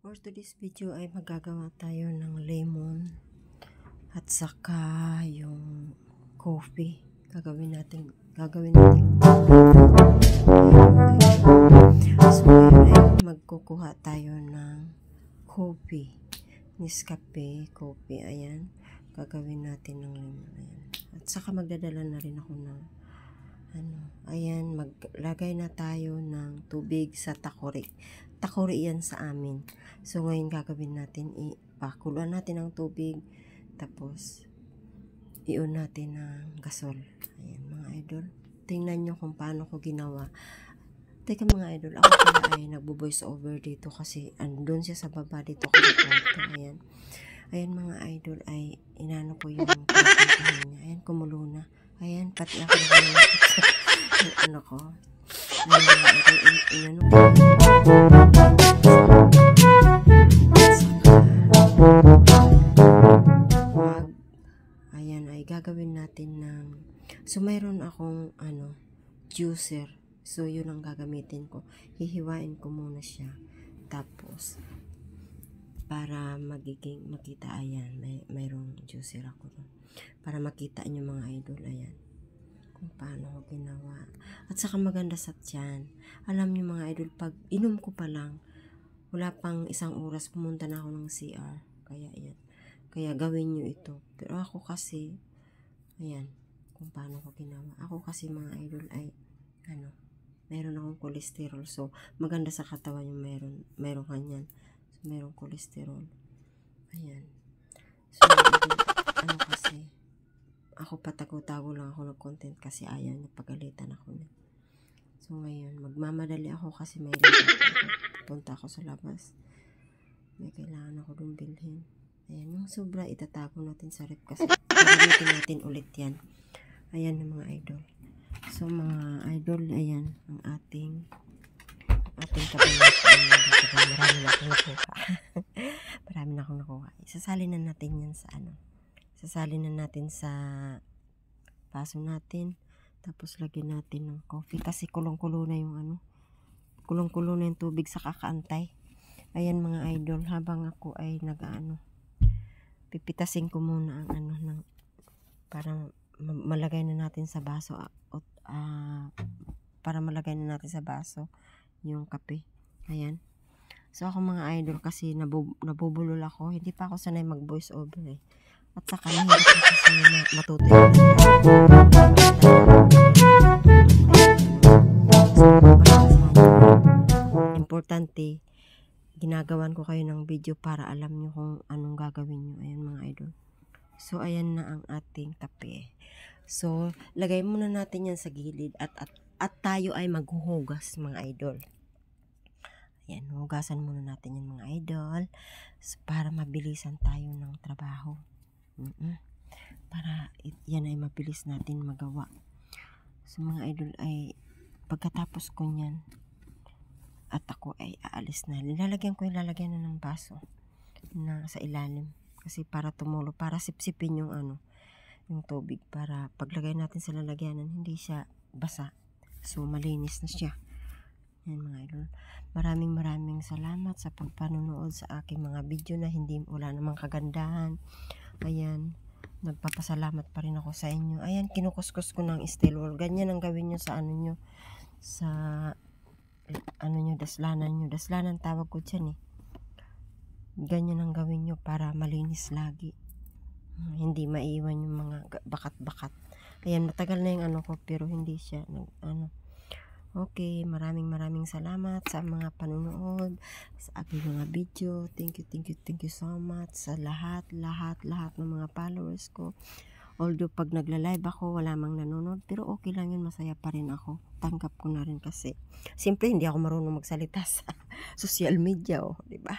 For today's video ay magagawa tayo ng lemon at saka yung coffee. Gagawin natin. So ngayon ay magkukuha tayo ng coffee. Nescafe coffee. Ayan. Gagawin natin ng lemon. Ayan. At saka magdadala na rin ako ng ayan, maglagay na tayo ng tubig sa takori. Takori yan sa amin. So ngayon gagawin natin, ipakuluan natin ang tubig, tapos ion natin ng gasol. Ayan mga idol, tingnan nyo kung paano ko ginawa. Teka mga idol, ako pala ay nagbo-voice over dito kasi andun siya sa baba dito ko sa kwarto. Ayan mga idol, ay inano ko yung pinagpuntahan niya. Ayan, kumulo na. Ayan, pati ako yung ano ko. Ayan mga idol, inano ko. Ayan, ay gagawin natin ng, so mayroon akong juicer. So yun ang gagamitin ko. Hihiwain ko muna siya. Tapos para makita, ayan, mayroong juicer ako doon. Para makita nyo mga idol, ayan, kung paano ko ginawa. At saka maganda sa tiyan. Alam nyo mga idol, pag inom ko pa lang, wala pang isang oras, pumunta na ako ng CR. Kaya ayan, kaya gawin nyo ito. Pero ako kasi, ayan, kung paano ko ginawa. Ako kasi mga idol ay, meron akong cholesterol. So, maganda sa katawan yung meron kanyan. So, merong cholesterol. Ayan. So, kasi, ako patago-tago lang ako ng content kasi ayaw niya, pagalitan ako niya. So, ngayon, magmamadali ako kasi may punta ako sa labas. May kailangan ako dong bilhin. Ayan, yung sobra itatago natin sa rep kasi gagamitin natin ulit yan. Ayan yung mga idol. So mga idol, ayan ang ating kabanata. Marami na akong nakuha. Marami na akong nakuha. Isasalin na natin yan sa sasalin na natin sa baso natin. Tapos lagyan natin ng coffee kasi kulong-kulo na yung kulong-kulo na yung tubig sa kakaantay. Ayan mga idol, habang ako ay pipitasin ko muna ang para malagay na natin sa baso yung kape. Ayan. So ako mga idol kasi nabubulol ako, hindi pa ako sanay mag voice over at saka nahirap na kasi matuto yung importante, ginagawan ko kayo ng video para alam nyo kung anong gagawin nyo. Ayan mga idol. So ayan na ang ating kape. So lagay muna natin yan sa gilid at tayo ay maghuhugas mga idol. Ayan, hugasan muna natin yan mga idol, so, para mabilisan tayo ng trabaho. Para yan ay mabilis natin magawa. So mga idol, ay pagkatapos ko nyan at ako ay aalis na, ilalagyan na ng baso na sa ilalim kasi para tumulo, para sipsipin yung tubig, para paglagay natin sa lalagyanan hindi siya basa. So malinis na siya. Yan mga idol, maraming salamat sa pagpanonood sa aking mga video na wala namang kagandahan. Ayan, nagpapasalamat pa rin ako sa inyo. Ayan, kinukuskus ko ng steel wool. Ganyan ang gawin nyo sa daslanan tawag ko dyan ganyan ang gawin nyo para malinis lagi, hindi maiwan yung mga bakat-bakat. Ayan, matagal na yung ko pero hindi siya okay, maraming salamat sa mga panunood sa aking mga video. Thank you so much sa lahat ng mga followers ko. Although pag nagla-live ako wala mang nanonood, pero okay lang yun, masaya pa rin ako. Tanggap ko na rin kasi siyempre hindi ako marunong magsalita sa social media, diba?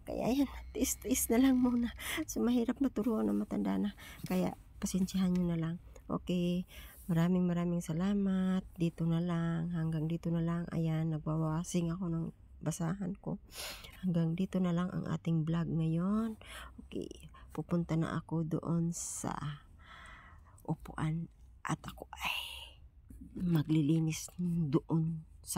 Kaya yan, tiis na lang muna. So mahirap maturuan ng matanda na, kaya pasensyahan nyo na lang. Okay, maraming salamat. Dito na lang, hanggang dito na lang. Ayan, nagbawasing ako ng basahan ko. Hanggang dito na lang ang ating vlog ngayon. Okay, pupunta na ako doon sa upuan at ako ay maglilinis doon sa